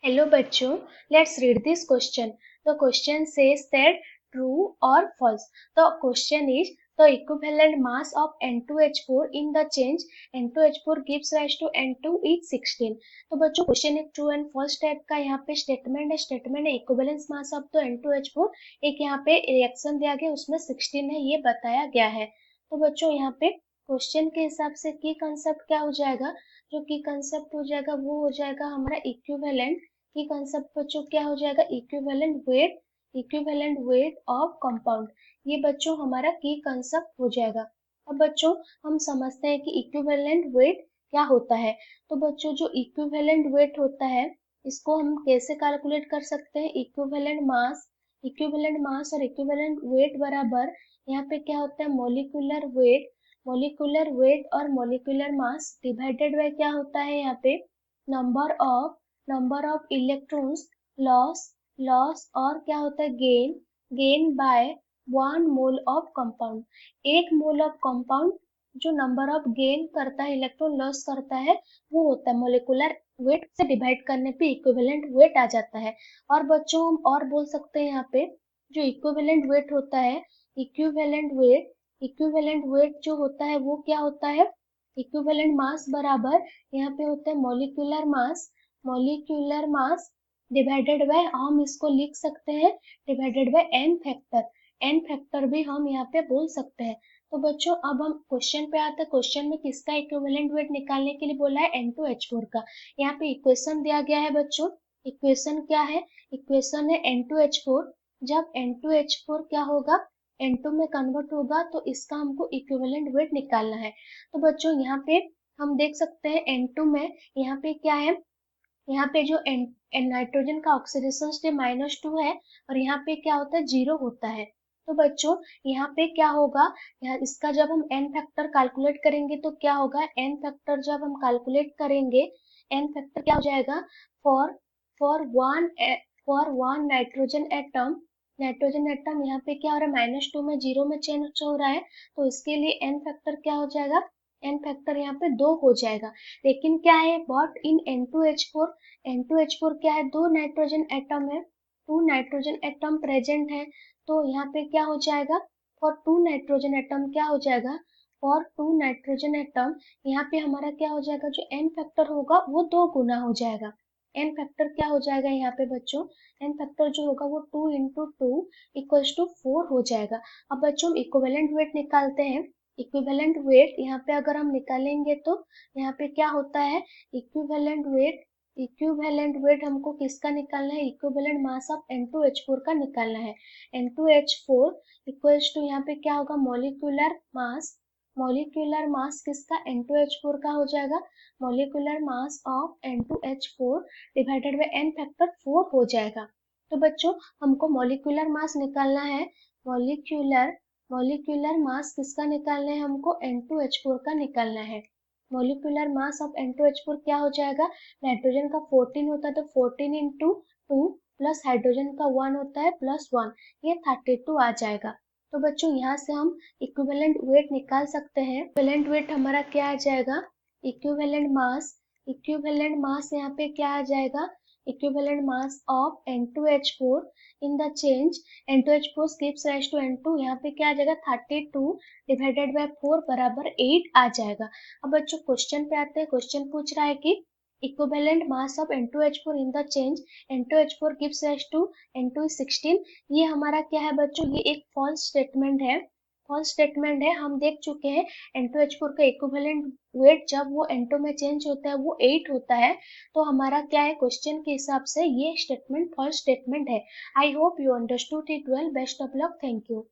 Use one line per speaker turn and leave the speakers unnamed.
Hello बच्चों, let's read this question. The question says that true or false. The question is the equivalent mass of N2H4 in the change N2H4 gives rise to N2 is 16. तो बच्चों question एक true and false type का यहाँ पे statement है equivalence mass of the N2H4 एक यहाँ पे रिएक्शन दिया गया उसमें 16 है ये बताया गया है। तो बच्चों यहाँ पे क्वेश्चन के हिसाब से की कंसेप्ट क्या हो जाएगा, जो की कंसेप्ट हो जाएगा वो हो जाएगा हमारा इक्विवेलेंट की कंसेप्ट बच्चों क्या हो जाएगा इक्विवेलेंट वेट ऑफ कंपाउंड। ये बच्चों हमारा की कंसेप्ट हो जाएगा। अब बच्चों हम समझते हैं कि इक्विवेलेंट वेट क्या होता है। तो बच्चों जो इक्विवेलेंट वेट होता है इसको हम कैसे कैलकुलेट कर सकते हैं, इक्विवेलेंट मास और इक्विवेलेंट वेट बराबर यहाँ पे क्या होता है मोलिकुलर वेट और मोलिकुलर मास डिवाइडेड बाय क्या होता है यहाँ पे नंबर ऑफ इलेक्ट्रॉन्स लॉस और क्या होता है gain by 1 mole of compound. 1 mole of compound जो नंबर ऑफ गेन करता है इलेक्ट्रॉन लॉस करता है वो होता है मोलिकुलर वेट से डिवाइड करने पे इक्विवेलेंट वेट आ जाता है। और बच्चों हम और बोल सकते हैं यहाँ पे जो इक्विवेलेंट वेट होता है इक्विवेलेंट वेट जो होता है वो क्या होता है इक्विवेलेंट मास बराबर यहाँ पे होता है मोलिकुलर मास डिवाइडेड बाय हम इसको लिख सकते हैं डिवाइडेड बाय एन फैक्टर भी हम यहाँ पे बोल सकते हैं। तो बच्चों अब हम क्वेश्चन पे आते हैं। क्वेश्चन में किसका इक्विवेलेंट वेट निकालने के लिए बोला है N2H4 का। यहाँ पे इक्वेशन दिया गया है बच्चों, इक्वेशन क्या है, इक्वेशन है N2H4। जब N2H4 क्या होगा N2 में कन्वर्ट होगा तो इसका हमको इक्विवेलेंट वेट निकालना है। तो बच्चों यहाँ पे हम देख सकते हैं N2 में यहाँ पे क्या है, यहाँ पे जो नाइट्रोजन का ऑक्सीडेशन स्टेट -2 है और यहाँ पे क्या होता है 0 होता है। तो बच्चों यहाँ पे क्या होगा, यहाँ इसका जब हम एन फैक्टर कैलकुलेट करेंगे तो क्या होगा, एन फैक्टर जब हम कैलकुलेट करेंगे एन फैक्टर क्या हो जाएगा फॉर वन नाइट्रोजन एटम यहाँ पे क्या हो रहा है -2 में 0 में चेंज हो रहा है। तो इसके लिए एन फैक्टर क्या हो जाएगा, एन फैक्टर यहाँ पे 2 हो जाएगा। लेकिन क्या है बट इन N2H4 क्या है, 2 नाइट्रोजन एटम है, 2 नाइट्रोजन एटम प्रेजेंट है। तो यहाँ पे क्या हो जाएगा फॉर 2 नाइट्रोजन एटम क्या हो जाएगा, फॉर 2 नाइट्रोजन एटम यहाँ पे हमारा क्या हो जाएगा जो एन फैक्टर होगा वो 2 गुना हो जाएगा। एन फैक्टर क्या हो जाएगा यहाँ पे बच्चों, एन फैक्टर जो होगा वो 2 इंटू 2 इक्वल्स टू 4 हो जाएगा। अब बच्चों हम इक्विवेलेंट वेट निकालते हैं। इक्विवेलेंट वेट यहाँ पे अगर हम निकालेंगे तो यहाँ पे क्या होता है इक्विवेलेंट वेट हमको किसका निकालना है, इक्विवेलेंट मास ऑफ N2H4 का निकालना है। N2H4 इक्वल्स टू यहाँ पे क्या होगा मोलिकुलर मास किसका N2H4 का हो जाएगा, molecular mass of N2H4 divided by n factor 4 हो जाएगा। तो बच्चों हमको मोलिकुलर मास निकालना है, मोलिकुलर मास किसका निकालना है हमको N2H4 का निकालना है। मोलिकुलर मास ऑफ N2H4 क्या हो जाएगा, नाइट्रोजन का 14 होता है तो 14 इंटू 2 प्लस हाइड्रोजन का 1 होता है प्लस 1 ये 32 आ जाएगा। तो बच्चों यहाँ से हम इक्विवेलेंट वेट निकाल सकते हैं। इक्विवेलेंट वेट हमारा क्या आ जाएगा, इक्विवेलेंट मास यहाँ पे क्या आ जाएगा, equivalent mass of N2H4 in the change N2H4 gives rise to N2 यहाँ पे क्या आ जाएगा 32 डिवाइडेड बाय 4 बराबर 8 आ जाएगा। अब बच्चों क्वेश्चन पे आते हैं। क्वेश्चन पूछ रहा है कि equivalent mass of N2H4 in the change N2H4 gives rise to N2 is 16। ये हमारा क्या है बच्चों, ये एक फॉल्स स्टेटमेंट है। हम देख चुके हैं N2H4 का इक्विवेलेंट वेट जब वो N2 में चेंज होता है वो 8 होता है। तो हमारा क्या है क्वेश्चन के हिसाब से ये स्टेटमेंट फॉल्स स्टेटमेंट है। I hope you understood it well. Best of luck, thank you.